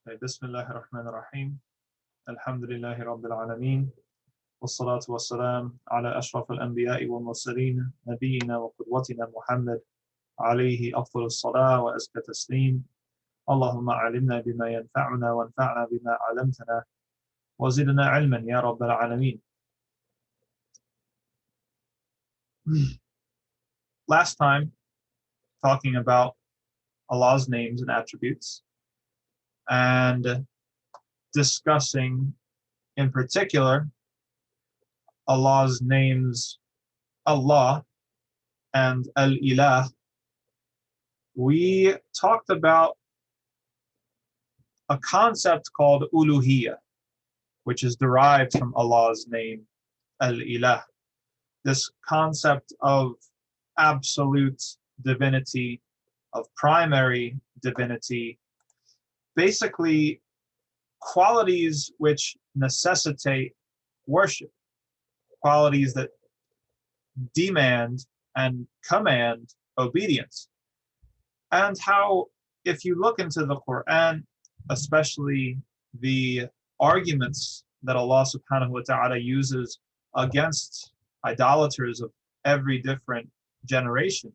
Bismillahir Rahmanir Rahim. Alhamdulillahi Rabbil Alameen. والصلاة والسلام على أشرف الأنبياء والمرسلين نبينا وقدوتنا محمد عليه أفضل الصلاة وأزكى تسليم. اللهم علمنا بما ينفعنا وانفعنا بما علمتنا وزدنا علما يا رب العالمين. Last time, talking about Allah's names and attributes and discussing in particular Allah's names Allah and Al-Ilah, we talked about a concept called Uluhiyya, which is derived from Allah's name Al-Ilah. This concept of absolute divinity, of primary divinity, basically qualities which necessitate worship, qualities that demand and command obedience. And how, if you look into the Quran, especially the arguments that Allah subhanahu wa ta'ala uses against idolaters of every different generation,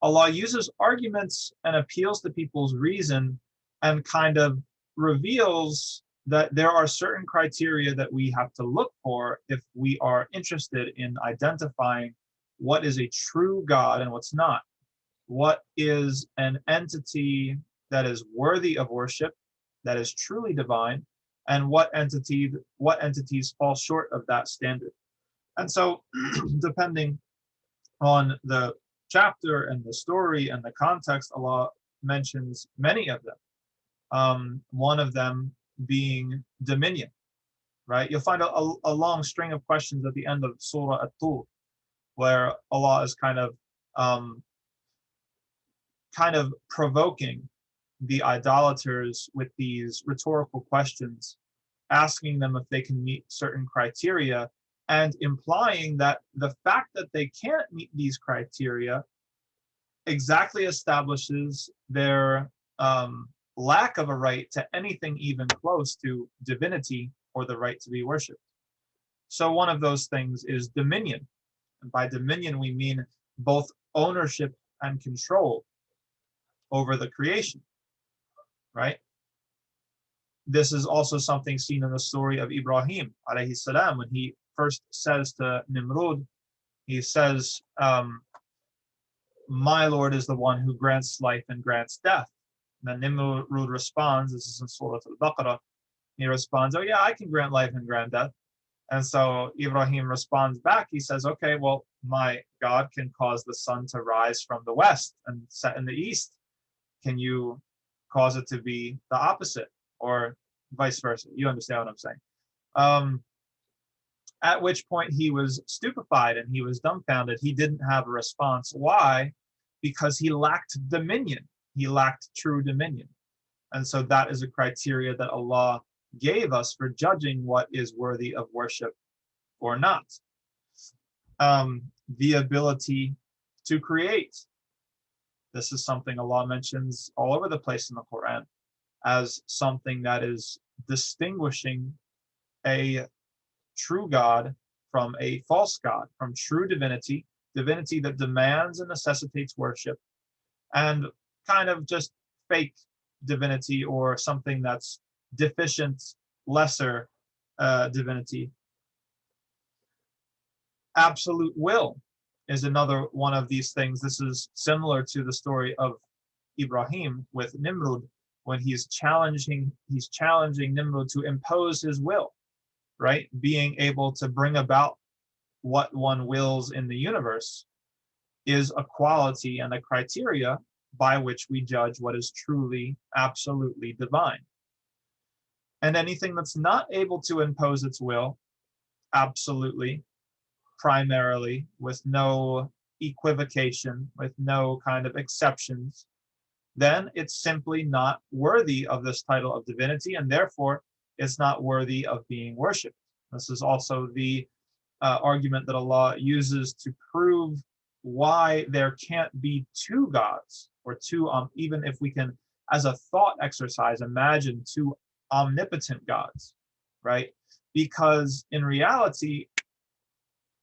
Allah uses arguments and appeals to people's reason and kind of reveals that there are certain criteria that we have to look for if we are interested in identifying what is a true God and what's not. What is an entity that is worthy of worship, that is truly divine, and what entities fall short of that standard. And so, depending on the chapter and the story and the context, Allah mentions many of them. One of them being dominion, right? You'll find a long string of questions at the end of Surah At-Tur, where Allah is kind of provoking the idolaters with these rhetorical questions, asking them if they can meet certain criteria, and implying that the fact that they can't meet these criteria exactly establishes their lack of a right to anything even close to divinity or the right to be worshipped. So one of those things is dominion. And by dominion, we mean both ownership and control over the creation, right? This is also something seen in the story of Ibrahim alayhi salam, when he first says to Nimrud, he says, my Lord is the one who grants life and grants death. And then Nimrud responds, this is in Surah Al-Baqarah, he responds, oh yeah, I can grant life and grant death. And so Ibrahim responds back, he says, okay, well, my God can cause the sun to rise from the west and set in the east. Can you cause it to be the opposite, or vice versa? You understand what I'm saying. At which point he was stupefied and he was dumbfounded. He didn't have a response. Why? Because he lacked dominion. He lacked true dominion. And so that is a criteria that Allah gave us for judging what is worthy of worship or not. The ability to create. This is something Allah mentions all over the place in the Quran as something that is distinguishing a true God from a false God, from true divinity, divinity that demands and necessitates worship, and kind of just fake divinity or something that's deficient, lesser divinity. Absolute will is another one of these things. This is similar to the story of Ibrahim with Nimrud, when he's challenging Nimrud to impose his will, right? Being able to bring about what one wills in the universe is a quality and a criteria by which we judge what is truly, absolutely divine. And anything that's not able to impose its will, absolutely, primarily, with no equivocation, with no kind of exceptions, then it's simply not worthy of this title of divinity, and therefore it's not worthy of being worshipped. This is also the argument that Allah uses to prove why there can't be two gods, or two, even if we can as a thought exercise, imagine two omnipotent gods, right? Because in reality,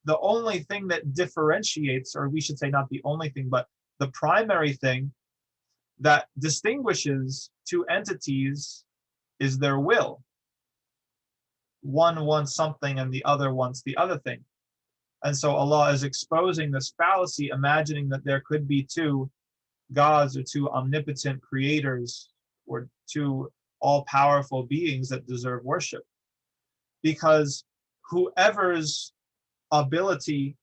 the only thing that differentiates, or we should say not the only thing, but the primary thing that distinguishes two entities is their will. One wants something and the other wants the other thing. And so Allah is exposing this fallacy, imagining that there could be two gods or two omnipotent creators or two all-powerful beings that deserve worship. Because whoever's ability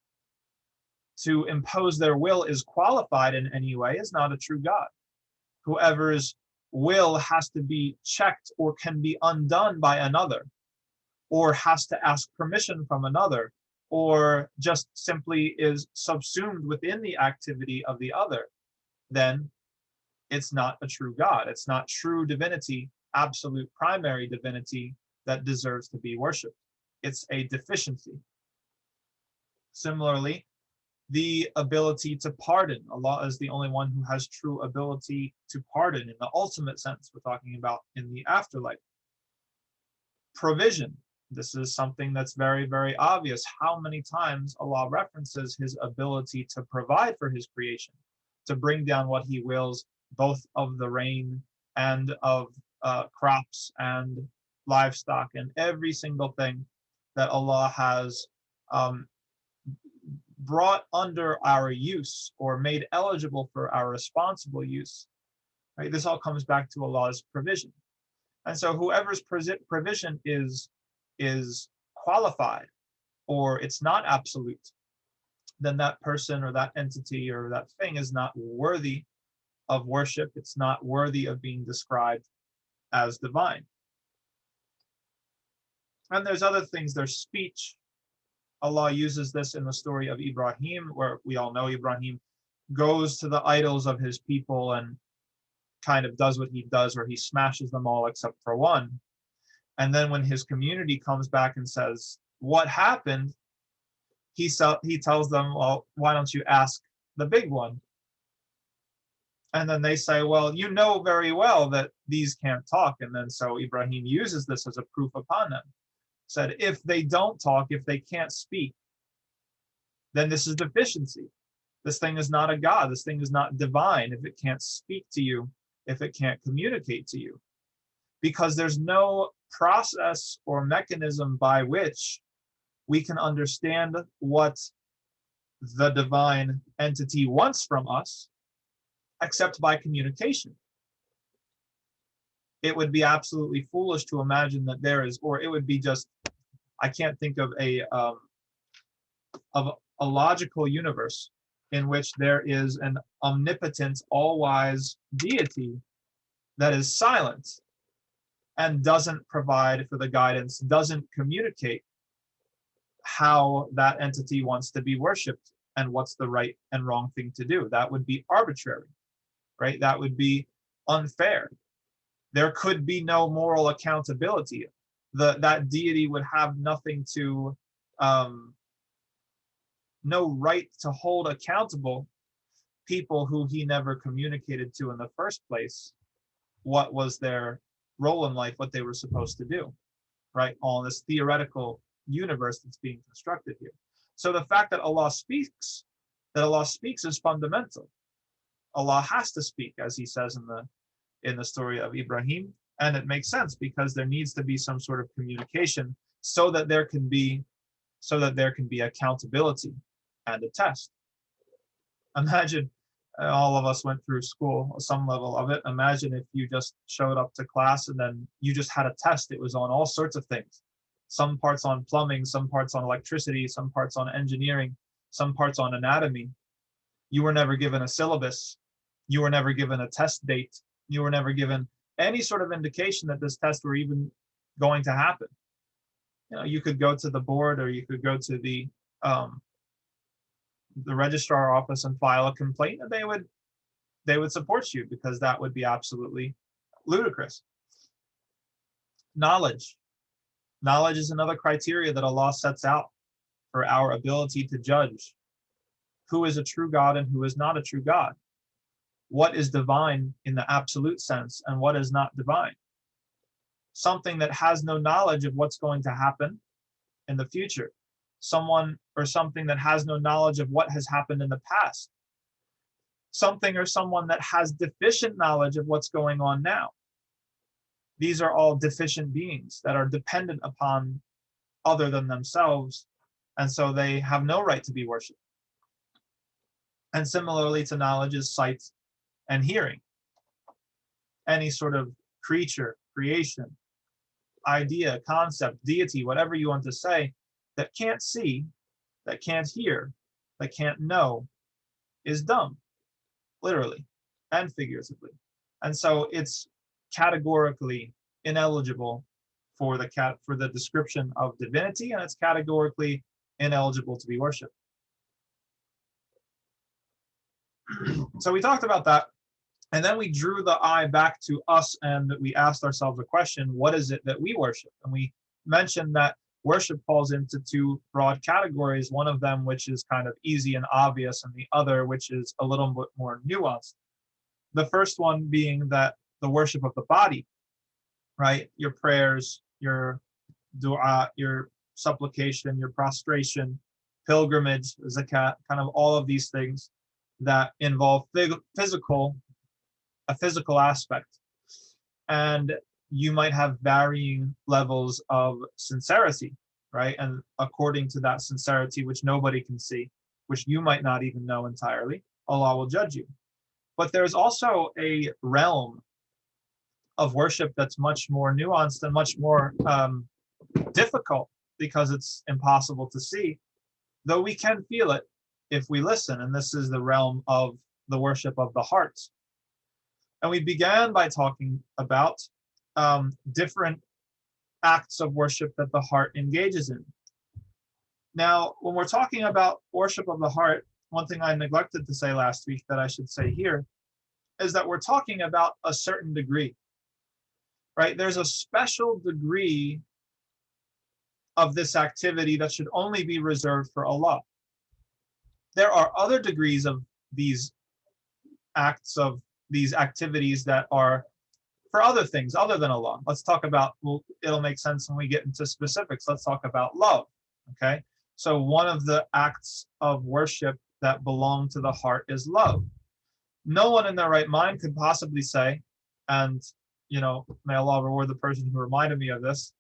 to impose their will is qualified in any way is not a true God. Whoever's will has to be checked or can be undone by another, or has to ask permission from another, or just simply is subsumed within the activity of the other, then it's not a true God. It's not true divinity, absolute primary divinity that deserves to be worshipped. It's a deficiency. Similarly, the ability to pardon. Allah is the only one who has true ability to pardon in the ultimate sense. We're talking about in the afterlife. Provision. This is something that's very, very obvious. How many times Allah references his ability to provide for his creation, to bring down what he wills, both of the rain and of crops and livestock and every single thing that Allah has brought under our use or made eligible for our responsible use. Right? This all comes back to Allah's provision. And so whoever's provision is qualified, or it's not absolute, then that person or that entity or that thing is not worthy of worship. It's not worthy of being described as divine. And there's other things. There's speech. Allah uses this in the story of Ibrahim, where we all know Ibrahim goes to the idols of his people and kind of does what he does, where he smashes them all except for one. And then when his community comes back and says, what happened? He tells them, well, why don't you ask the big one? And then they say, well, you know very well that these can't talk. And then so Ibrahim uses this as a proof upon them. Said, if they don't talk, if they can't speak, then this is deficiency. This thing is not a God. This thing is not divine if it can't speak to you, if it can't communicate to you. Because there's no process or mechanism by which we can understand what the divine entity wants from us, except by communication. It would be absolutely foolish to imagine that there is, or it would be just, I can't think of a logical universe in which there is an omnipotent, all-wise deity that is silent and doesn't provide for the guidance, doesn't communicate how that entity wants to be worshipped and what's the right and wrong thing to do. That would be arbitrary, right? That would be unfair. There could be no moral accountability. That deity would have nothing to, no right to hold accountable people who he never communicated to in the first place what was their role in life, what they were supposed to do, right? All this theoretical universe that's being constructed here. So the fact that Allah speaks is fundamental. Allah has to speak, as he says in the story of Ibrahim, and it makes sense because there needs to be some sort of communication so that there can be accountability and a test. Imagine all of us went through school, some level of it. Imagine if you just showed up to class and then you just had a test. It was on all sorts of things. Some parts on plumbing, some parts on electricity, some parts on engineering, some parts on anatomy. You were never given a syllabus. You were never given a test date. You were never given any sort of indication that this test were even going to happen. You know, you could go to the board or you could go to the registrar office and file a complaint, and they would support you because that would be absolutely ludicrous. Knowledge is another criteria that Allah sets out for our ability to judge who is a true God and who is not a true God. what is divine in the absolute sense and what is not divine. Something that has no knowledge of what's going to happen in the future. Someone or something that has no knowledge of what has happened in the past. Something or someone that has deficient knowledge of what's going on now. These are all deficient beings that are dependent upon other than themselves, and so they have no right to be worshipped. And similarly to knowledge is sight and hearing. Any sort of creature, creation, idea, concept, deity, whatever you want to say, that can't see, that can't hear, that can't know, is dumb, literally and figuratively. And so it's categorically ineligible for the description of divinity, and it's categorically ineligible to be worshipped. So we talked about that, and then we drew the eye back to us, and we asked ourselves a question: what is it that we worship? And we mentioned that worship falls into two broad categories, one of them which is kind of easy and obvious, and the other which is a little bit more nuanced. The first one being that the worship of the body, right? Your prayers, your dua, your supplication, your prostration, pilgrimage, zakat, kind of all of these things that involve a physical aspect. And you might have varying levels of sincerity, right? And according to that sincerity, which nobody can see, which you might not even know entirely, Allah will judge you. But there's also a realm of worship that's much more nuanced and much more difficult, because it's impossible to see, though we can feel it if we listen. And this is the realm of the worship of the heart. And we began by talking about different acts of worship that the heart engages in. Now, when we're talking about worship of the heart, one thing I neglected to say last week that I should say here is that we're talking about a certain degree, right? There's a special degree of this activity that should only be reserved for Allah. There are other degrees of these acts, of these activities that are for other things other than Allah. Let's talk about, well, it'll make sense when we get into specifics. Let's talk about love, okay? So one of the acts of worship that belong to the heart is love. No one in their right mind could possibly say, and may Allah reward the person who reminded me of this,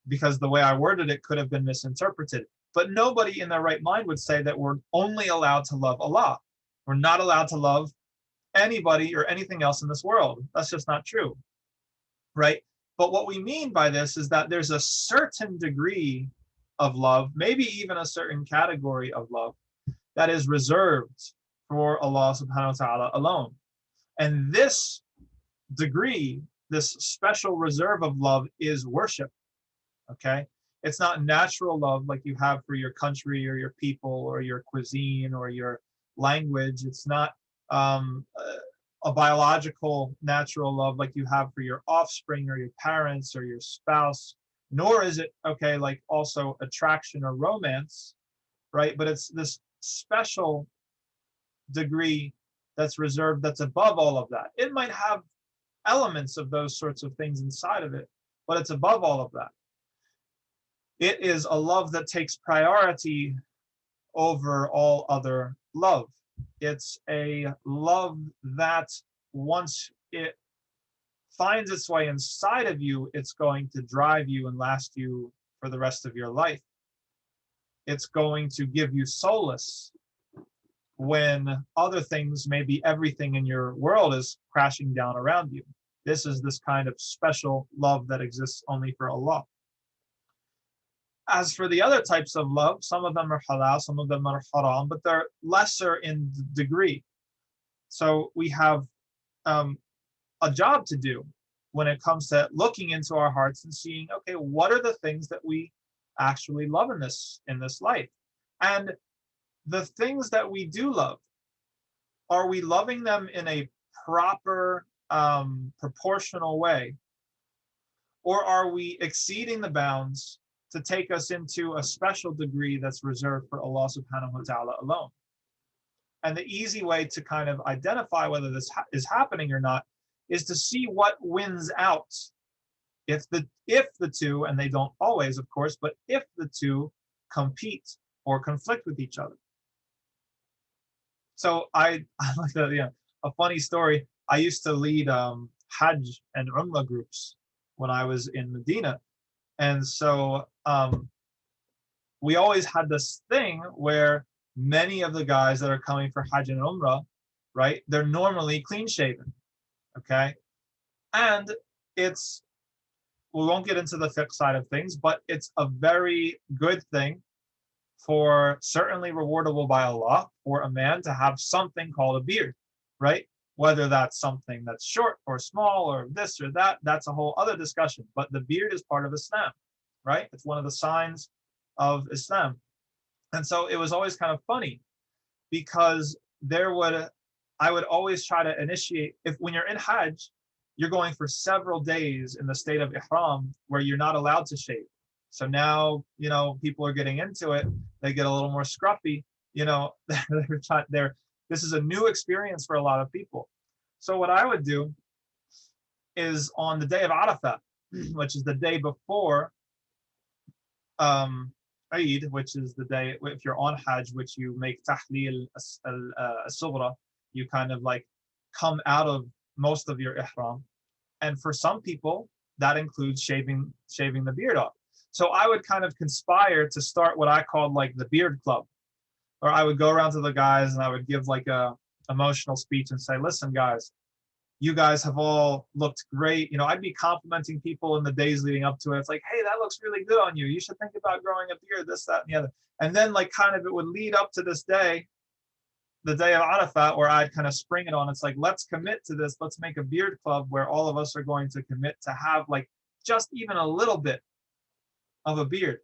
because the way I worded it could have been misinterpreted. But nobody in their right mind would say that we're only allowed to love Allah. We're not allowed to love anybody or anything else in this world. That's just not true, right? But what we mean by this is that there's a certain degree of love, maybe even a certain category of love, that is reserved for Allah subhanahu wa ta'ala alone. And this degree, this special reserve of love, is worship, okay? It's not natural love like you have for your country or your people or your cuisine or your language. It's not a biological natural love like you have for your offspring or your parents or your spouse, nor is it, okay, like also attraction or romance, right? But it's this special degree that's reserved, that's above all of that. It might have elements of those sorts of things inside of it, but it's above all of that. It is a love that takes priority over all other love. It's a love that once it finds its way inside of you, it's going to drive you and last you for the rest of your life. It's going to give you solace when other things, maybe everything in your world, is crashing down around you. This is this kind of special love that exists only for Allah. As for the other types of love, some of them are halal, some of them are haram, but they're lesser in degree. So we have a job to do when it comes to looking into our hearts and seeing, okay, what are the things that we actually love in this life? And the things that we do love, are we loving them in a proper, proportional way? Or are we exceeding the bounds to take us into a special degree that's reserved for Allah subhanahu wa ta'ala alone? And the easy way to kind of identify whether this is happening or not is to see what wins out. If the two, and they don't always, of course, but if the two compete or conflict with each other. So I like that, yeah. A funny story. I used to lead Hajj and Umrah groups when I was in Medina. And so we always had this thing where many of the guys that are coming for Hajj and Umrah, right, they're normally clean shaven. Okay. And it's, we won't get into the fiqh side of things, but it's a very good thing, for certainly rewardable by Allah, for a man to have something called a beard, right? Whether that's something that's short or small or this or that, that's a whole other discussion. But the beard is part of Islam, right? It's one of the signs of Islam. And so it was always kind of funny, because I would always try to initiate, if when you're in Hajj, you're going for several days in the state of Ihram where you're not allowed to shave. So now, people are getting into it. They get a little more scruffy. This is a new experience for a lot of people. So what I would do is on the day of Arafat, which is the day before Eid, which is the day, if you're on Hajj, which you make tahleel al-sughra, you kind of like come out of most of your ihram. And for some people, that includes shaving the beard off. So I would kind of conspire to start what I called like the beard club, or I would go around to the guys and I would give like a emotional speech and say, listen, guys, you guys have all looked great. I'd be complimenting people in the days leading up to it. It's like, hey, that looks really good on you. You should think about growing a beard, this, that, and the other. And then like kind of it would lead up to this day, the day of Arafat, where I'd kind of spring it on. It's like, let's commit to this. Let's make a beard club where all of us are going to commit to have like just even a little bit of a beard.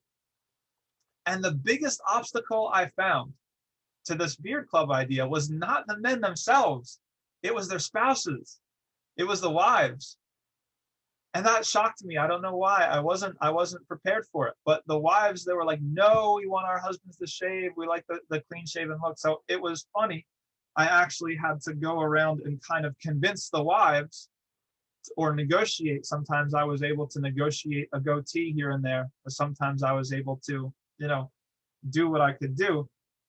And the biggest obstacle I found to this beard club idea was not the men themselves. It was their spouses. It was the wives. And that shocked me. I don't know why. I wasn't prepared for it. But the wives, they were like, no, we want our husbands to shave. We like the clean shaven look. So it was funny. I actually had to go around and kind of convince the wives, or negotiate. Sometimes I was able to negotiate a goatee here and there, or sometimes I was able to, do what I could do.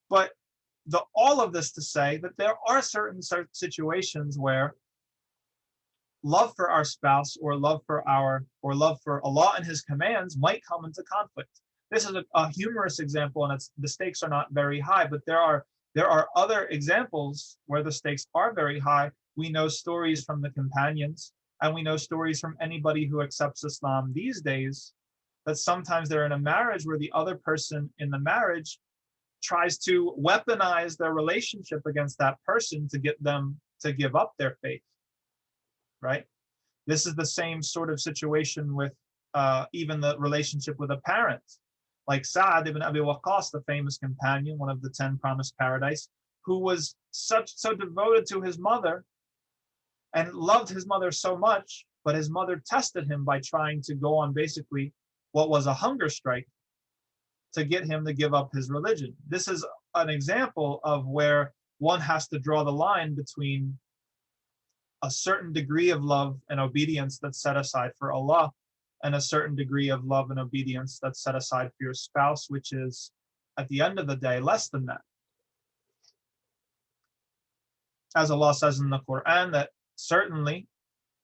But all of this to say that there are certain situations where love for our spouse, or love for Allah and His commands might come into conflict. This is a humorous example, and the stakes are not very high, but there are other examples where the stakes are very high. We know stories from the companions, and we know stories from anybody who accepts Islam these days, that sometimes they're in a marriage where the other person in the marriage tries to weaponize their relationship against that person to get them to give up their faith, right? This is the same sort of situation with even the relationship with a parent. Like Sa'ad ibn Abi Waqqas, the famous companion, one of the 10 promised paradise, who was so devoted to his mother and loved his mother so much, but his mother tested him by trying to go on basically what was a hunger strike to get him to give up his religion. This is an example of where one has to draw the line between a certain degree of love and obedience that's set aside for Allah, and a certain degree of love and obedience that's set aside for your spouse, which is, at the end of the day, less than that. As Allah says in the Quran, that certainly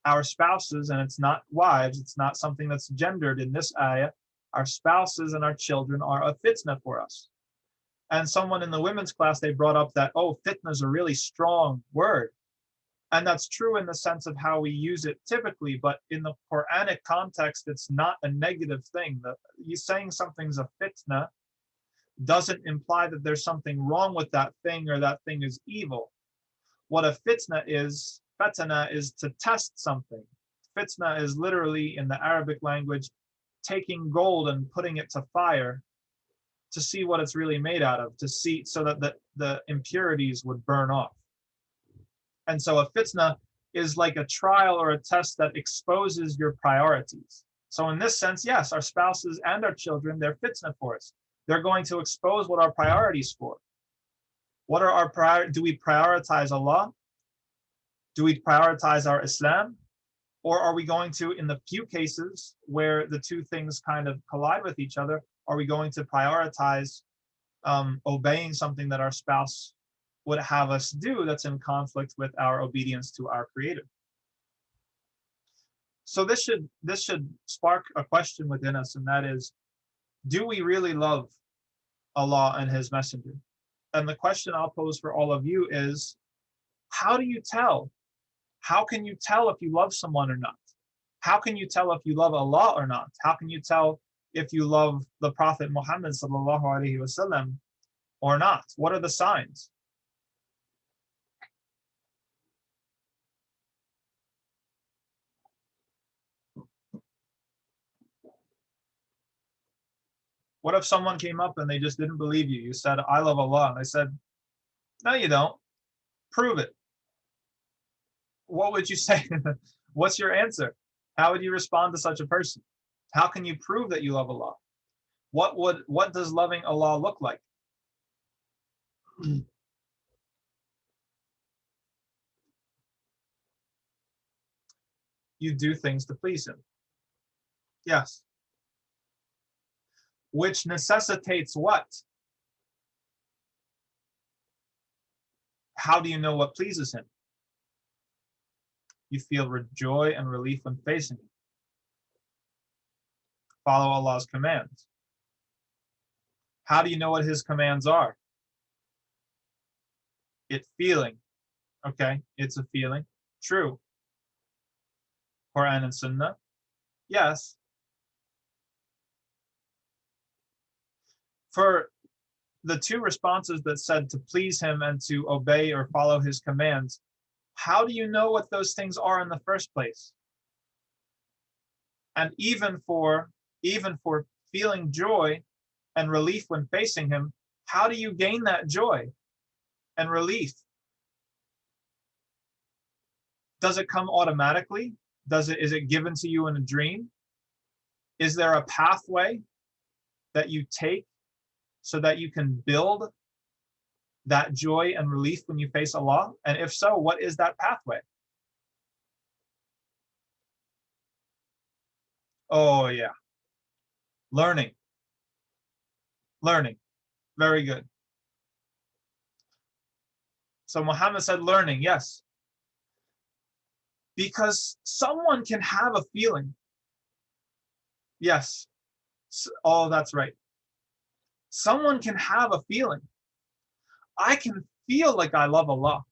our spouses, and it's not wives, it's not something that's gendered in this ayah, our spouses and our children are a fitna for us. And someone in the women's class, they brought up that, fitna is a really strong word. And that's true in the sense of how we use it typically, but in the Quranic context, it's not a negative thing. You saying something's a fitna doesn't imply that there's something wrong with that thing or that thing is evil. What a fitna is to test something. Fitna is literally, in the Arabic language, taking gold and putting it to fire to see what it's really made out of, to see so that the impurities would burn off. And so a fitna is like a trial or a test that exposes your priorities. So in this sense, yes, our spouses and our children, they're fitna for us. They're going to expose what our priorities for. What are our do we prioritize Allah? Do we prioritize our Islam? Or are we going to, in the few cases where the two things kind of collide with each other, are we going to prioritize obeying something that our spouse would have us do that's in conflict with our obedience to our Creator? So this should spark a question within us, and that is, do we really love Allah and His Messenger? And the question I'll pose for all of you is, how do you tell? How can you tell if you love someone or not? How can you tell if you love Allah or not? How can you tell if you love the Prophet Muhammad sallallahu alaihi wasallam or not? What are the signs? What if someone came up and they just didn't believe you? You said, I love Allah. And they said, no, you don't. Prove it. What would you say? What's your answer? How would you respond to such a person? How can you prove that you love Allah? What does loving Allah look like? You do things to please Him. Yes. Which necessitates what? How do you know what pleases Him? You feel joy and relief when facing Him. Follow Allah's commands. How do you know what His commands are? It's feeling. Okay, it's a feeling. True. Quran and Sunnah? Yes. For the two responses that said to please Him and to obey or follow His commands, how do you know what those things are in the first place? And even for feeling joy and relief when facing Him, how do you gain that joy and relief? Does it come automatically? Is it given to you in a dream? Is there a pathway that you take so that you can build that joy and relief when you face Allah? And if so, what is that pathway? Oh yeah. Learning. Very good. So Muhammad said learning, yes. Because someone can have a feeling. Yes. Oh, that's right. Someone can have a feeling. I can feel like I love Allah.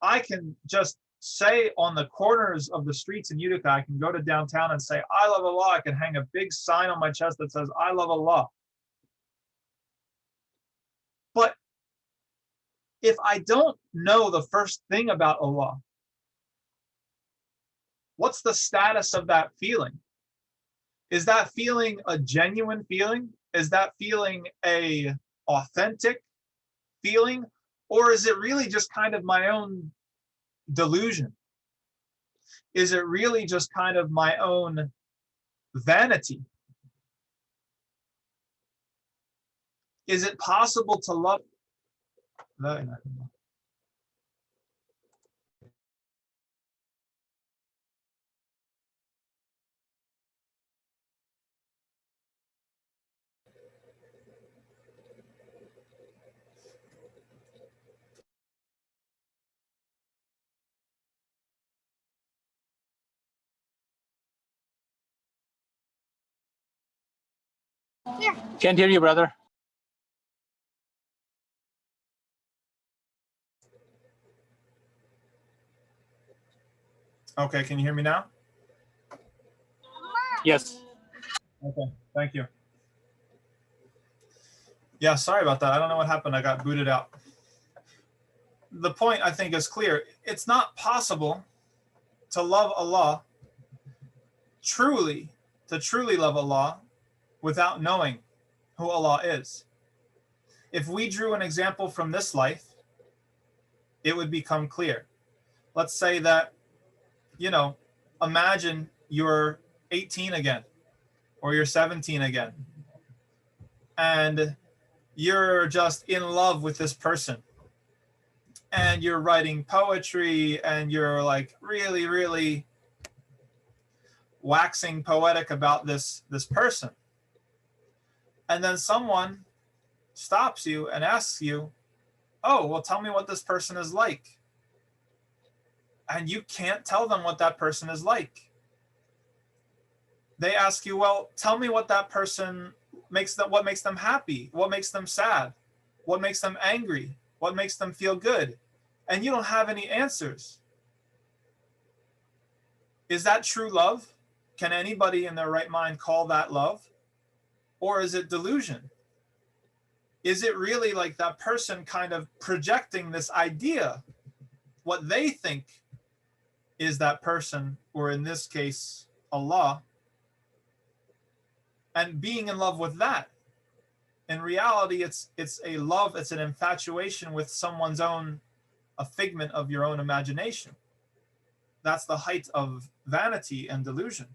I can just say on the corners of the streets in Utica, I can go to downtown and say, I love Allah. I can hang a big sign on my chest that says, I love Allah. But if I don't know the first thing about Allah, what's the status of that feeling? Is that feeling a genuine feeling? Is that feeling a authentic feeling? Or is it really just kind of my own delusion? Is it really just kind of my own vanity? Is it possible to love? Can't hear you, brother. Okay, can you hear me now? Yes. Okay, thank you. Yeah, sorry about that. I don't know what happened. I got booted out. The point, I think, is clear. It's not possible to love Allah truly, to truly love Allah without knowing who Allah is. If we drew an example from this life, it would become clear. Let's say that, imagine you're 18 again, or you're 17 again, and you're just in love with this person, and you're writing poetry and you're like really, really waxing poetic about this person. And then someone stops you and asks you, oh, well, tell me what this person is like. And you can't tell them what that person is like. They ask you, well, tell me what that person what makes them happy, what makes them sad, what makes them angry, what makes them feel good. And you don't have any answers. Is that true love? Can anybody in their right mind call that love? Or is it delusion? Is it really like that person kind of projecting this idea, what they think is that person, or in this case, Allah, and being in love with that? In reality, it's a love, it's an infatuation with someone's own, a figment of your own imagination. That's the height of vanity and delusion.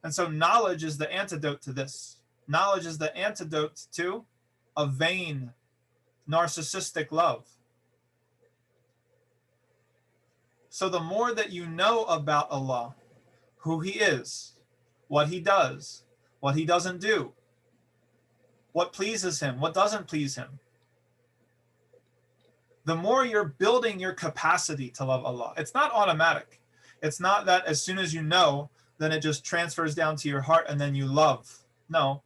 And so knowledge is the antidote to this. Knowledge is the antidote to a vain, narcissistic love. So the more that you know about Allah, who He is, what He does, what He doesn't do, what pleases Him, what doesn't please Him, the more you're building your capacity to love Allah. It's not automatic. It's not that as soon as you know, then it just transfers down to your heart and then you love. No,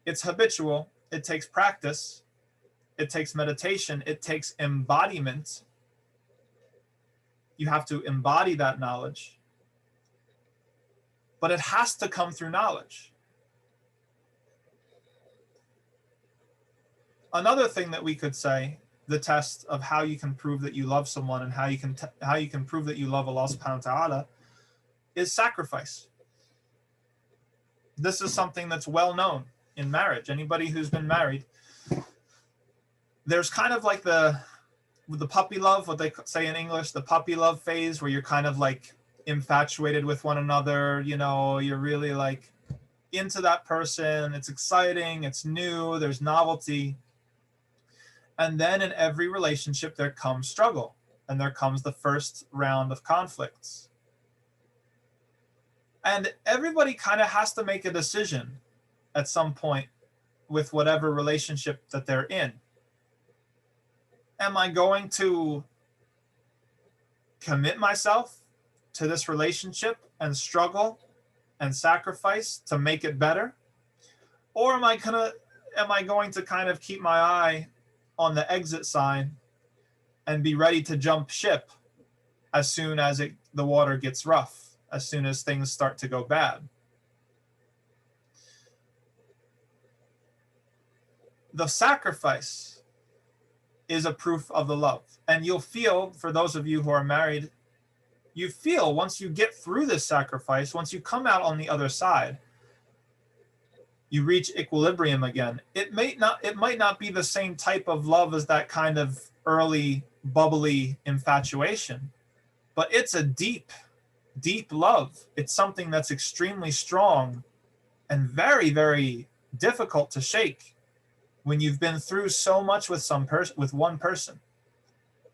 it's habitual. It takes practice. It takes meditation. It takes embodiment. You have to embody that knowledge. But it has to come through knowledge. Another thing that we could say, the test of how you can prove that you love someone and how you can prove that you love Allah subhanahu wa ta'ala, is sacrifice. This is something that's well known in marriage. Anybody who's been married, there's kind of like the puppy love, what they say in English, the puppy love phase, where you're kind of like infatuated with one another. You know, you're really like into that person. It's exciting. It's new. There's novelty. And then in every relationship, there comes struggle, and there comes the first round of conflicts. And everybody kind of has to make a decision at some point with whatever relationship that they're in. Am I going to commit myself to this relationship and struggle and sacrifice to make it better? Or am I going to kind of keep my eye on the exit sign and be ready to jump ship as soon as the water gets rough, as soon as things start to go bad? The sacrifice is a proof of the love. And you'll feel, for those of you who are married, you feel once you get through this sacrifice, once you come out on the other side, you reach equilibrium again. It might not be the same type of love as that kind of early bubbly infatuation, but it's a deep, deep love. It's something that's extremely strong and very, very difficult to shake when you've been through so much with one person.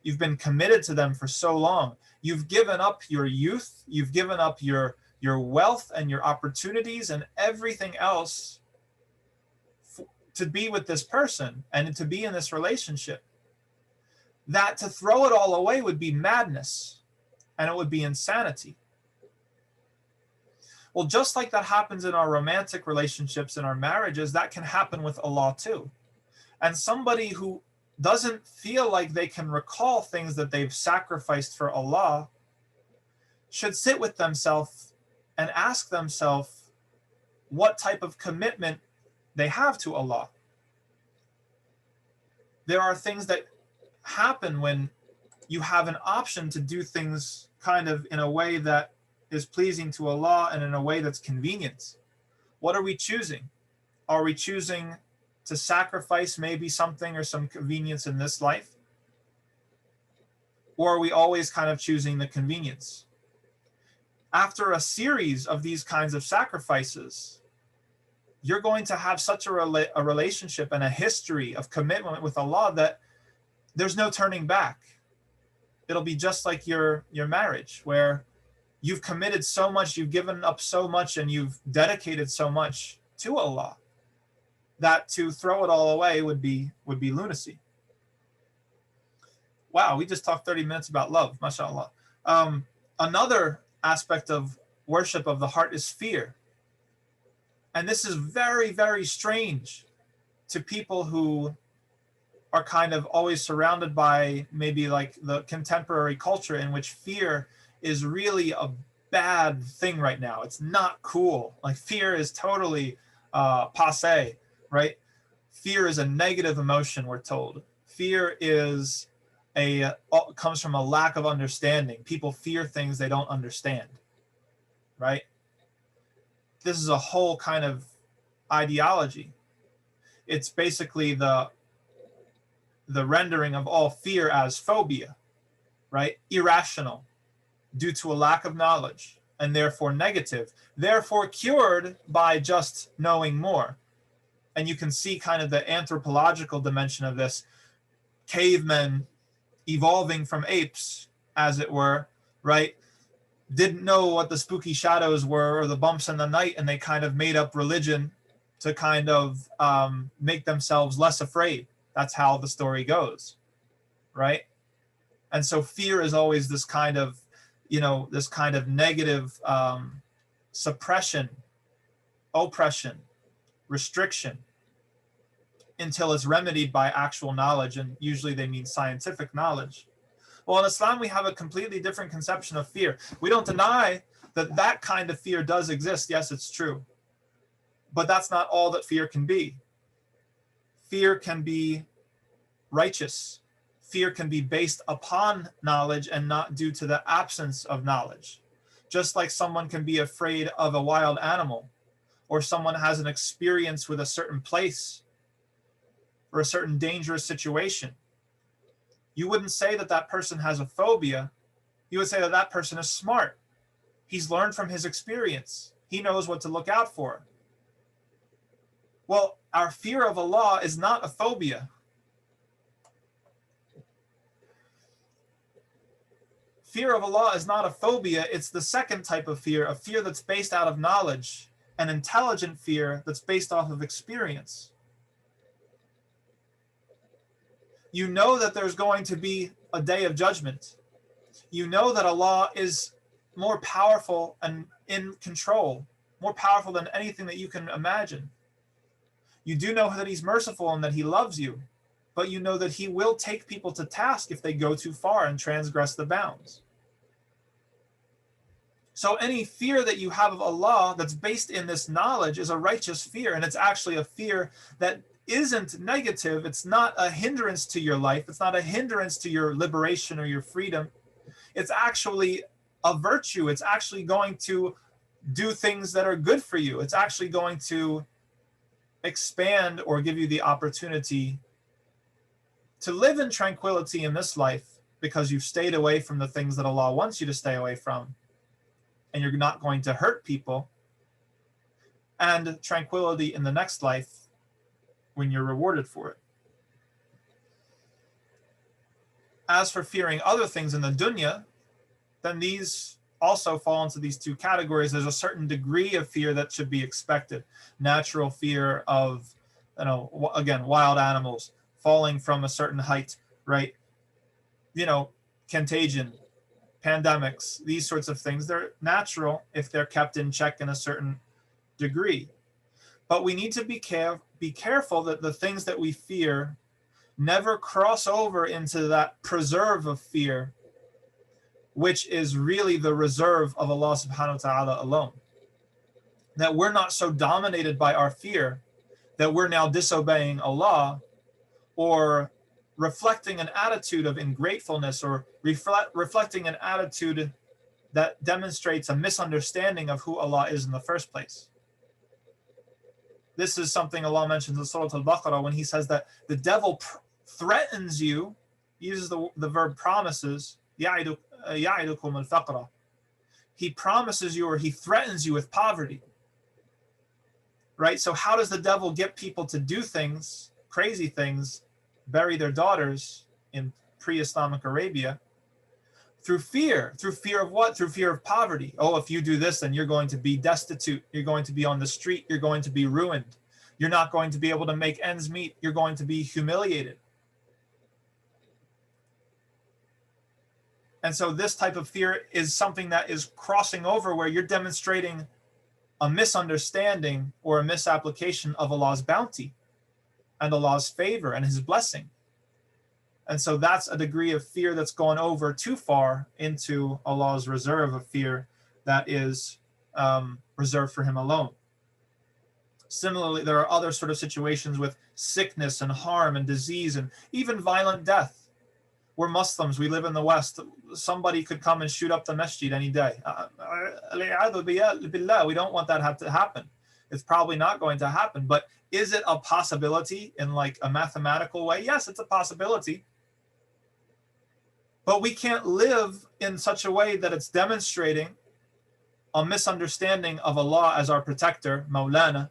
You've been committed to them for so long. You've given up your youth, you've given up your wealth and your opportunities and everything else to be with this person and to be in this relationship. That to throw it all away would be madness, and it would be insanity. Well, just like that happens in our romantic relationships, in our marriages, that can happen with Allah too. And somebody who doesn't feel like they can recall things that they've sacrificed for Allah should sit with themselves and ask themselves what type of commitment they have to Allah. There are things that happen when you have an option to do things kind of in a way that is pleasing to Allah and in a way that's convenient. What are we choosing? Are we choosing to sacrifice maybe something or some convenience in this life? Or are we always kind of choosing the convenience? After a series of these kinds of sacrifices, you're going to have such a relationship and a history of commitment with Allah that there's no turning back. It'll be just like your marriage, where you've committed so much, you've given up so much, and you've dedicated so much to Allah that to throw it all away would be lunacy. Wow, we just talked 30 minutes about love, mashallah. Another aspect of worship of the heart is fear. And this is very, very strange to people who are kind of always surrounded by maybe like the contemporary culture in which fear is really a bad thing right now. It's not cool. Like fear is totally passé, right? Fear is a negative emotion, we're told. Fear is comes from a lack of understanding. People fear things they don't understand, right? This is a whole kind of ideology. It's basically the rendering of all fear as phobia, right? Irrational, due to a lack of knowledge, and therefore negative, therefore cured by just knowing more. And you can see kind of the anthropological dimension of this. Cavemen evolving from apes, as it were, right? Didn't know what the spooky shadows were or the bumps in the night, and they kind of made up religion to kind of make themselves less afraid. That's how the story goes, right? And so fear is always this kind of, this kind of negative suppression, oppression, restriction, until it's remedied by actual knowledge, and usually they mean scientific knowledge. Well, in Islam, we have a completely different conception of fear. We don't deny that that kind of fear does exist. Yes, it's true. But that's not all that fear can be. Fear can be righteous. Fear can be based upon knowledge and not due to the absence of knowledge. Just like someone can be afraid of a wild animal, or someone has an experience with a certain place or a certain dangerous situation. You wouldn't say that that person has a phobia. You would say that that person is smart. He's learned from his experience. He knows what to look out for. Well, our fear of Allah is not a phobia. Fear of Allah is not a phobia. It's the second type of fear, a fear that's based out of knowledge, an intelligent fear that's based off of experience. You know that there's going to be a day of judgment. You know that Allah is more powerful and in control, more powerful than anything that you can imagine. You do know that He's merciful and that He loves you, but you know that He will take people to task if they go too far and transgress the bounds. So any fear that you have of Allah that's based in this knowledge is a righteous fear, and it's actually a fear that isn't negative. It's not a hindrance to your life. It's not a hindrance to your liberation or your freedom. It's actually a virtue. It's actually going to do things that are good for you. It's actually going to expand or give you the opportunity to live in tranquility in this life, because you've stayed away from the things that Allah wants you to stay away from, and you're not going to hurt people, and tranquility in the next life when you're rewarded for it. As for fearing other things in the dunya, then these also fall into these two categories. There's a certain degree of fear that should be expected. Natural fear of, again, wild animals, falling from a certain height, right? Contagion, pandemics, these sorts of things, they're natural if they're kept in check in a certain degree. But we need to be careful that the things that we fear never cross over into that preserve of fear, which is really the reserve of Allah subhanahu wa ta'ala alone. That we're not so dominated by our fear that we're now disobeying Allah, or reflecting an attitude of ingratefulness, or reflecting an attitude that demonstrates a misunderstanding of who Allah is in the first place. This is something Allah mentions in Surah Al-Baqarah when He says that the devil threatens you, uses the verb promises, يَعِدُكُمُ الْفَقْرَ. He promises you, or he threatens you with poverty. Right? So how does the devil get people to do things, crazy things, bury their daughters in pre-Islamic Arabia? Through fear. Through fear of what? Through fear of poverty. Oh, if you do this, then you're going to be destitute. You're going to be on the street. You're going to be ruined. You're not going to be able to make ends meet. You're going to be humiliated. And so this type of fear is something that is crossing over where you're demonstrating a misunderstanding or a misapplication of Allah's bounty and Allah's favor and his blessing. And so that's a degree of fear that's gone over too far into Allah's reserve of fear that is reserved for him alone. Similarly, there are other sort of situations with sickness and harm and disease and even violent death. We're Muslims, we live in the West. Somebody could come and shoot up the masjid any day. We don't want that to happen. It's probably not going to happen. But is it a possibility in like a mathematical way? Yes, it's a possibility. But we can't live in such a way that it's demonstrating a misunderstanding of Allah as our protector, Maulana,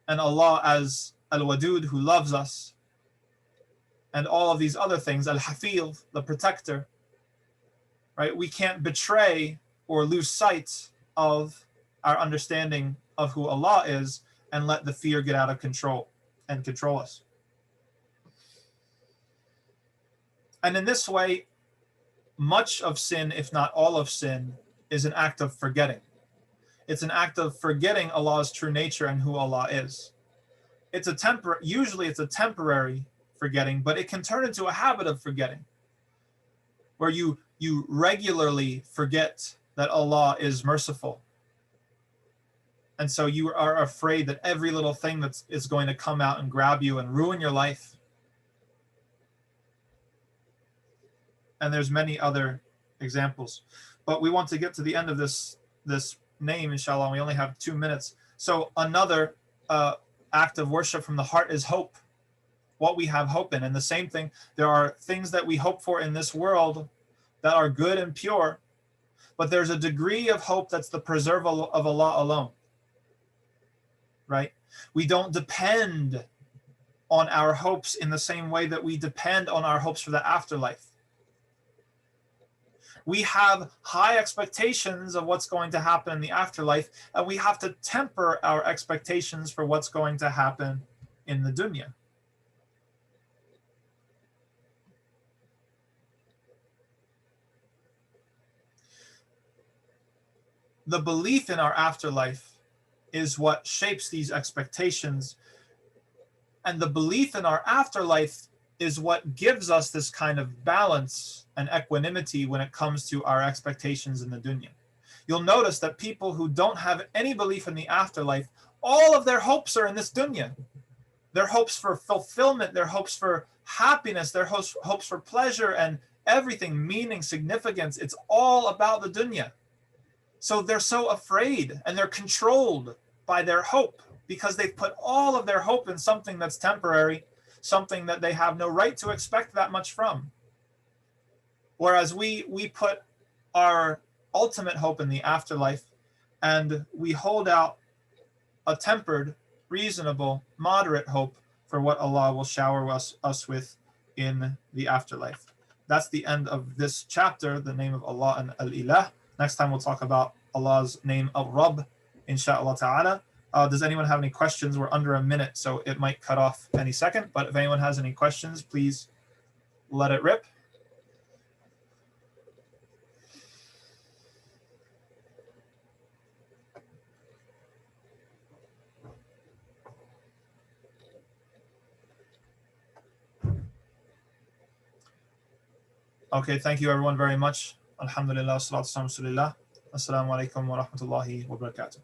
and Allah as Al-Wadud, who loves us, and all of these other things, Al-Hafiz, the protector, right? We can't betray or lose sight of our understanding of who Allah is and let the fear get out of control and control us. And in this way, much of sin, if not all of sin, is an act of forgetting. It's an act of forgetting Allah's true nature and who Allah is. Usually it's a temporary forgetting, but it can turn into a habit of forgetting, where you regularly forget that Allah is merciful. And so you are afraid that every little thing that is going to come out and grab you and ruin your life. And there's many other examples. But we want to get to the end of this name, inshallah. We only have 2 minutes. So another act of worship from the heart is hope. What we have hope in. And the same thing, there are things that we hope for in this world that are good and pure, but there's a degree of hope that's the preserve of Allah alone, right? We don't depend on our hopes in the same way that we depend on our hopes for the afterlife. We have high expectations of what's going to happen in the afterlife, and we have to temper our expectations for what's going to happen in the dunya. The belief in our afterlife is what shapes these expectations. And the belief in our afterlife is what gives us this kind of balance and equanimity when it comes to our expectations in the dunya. You'll notice that people who don't have any belief in the afterlife, all of their hopes are in this dunya. Their hopes for fulfillment, their hopes for happiness, their hopes for pleasure and everything, meaning, significance, it's all about the dunya. So they're so afraid and they're controlled by their hope because they've put all of their hope in something that's temporary, something that they have no right to expect that much from. Whereas we put our ultimate hope in the afterlife and we hold out a tempered, reasonable, moderate hope for what Allah will shower us with in the afterlife. That's the end of this chapter, the name of Allah and Al-Ilah. Next time we'll talk about Allah's name Al-Rabb, inshallah ta'ala. Does anyone have any questions? We're under a minute, so it might cut off any second. But if anyone has any questions, please let it rip. Okay, thank you everyone very much. Alhamdulillah, salatu wassalamu ala rasulillah. Assalamu alaikum wa rahmatullahi wa barakatuh.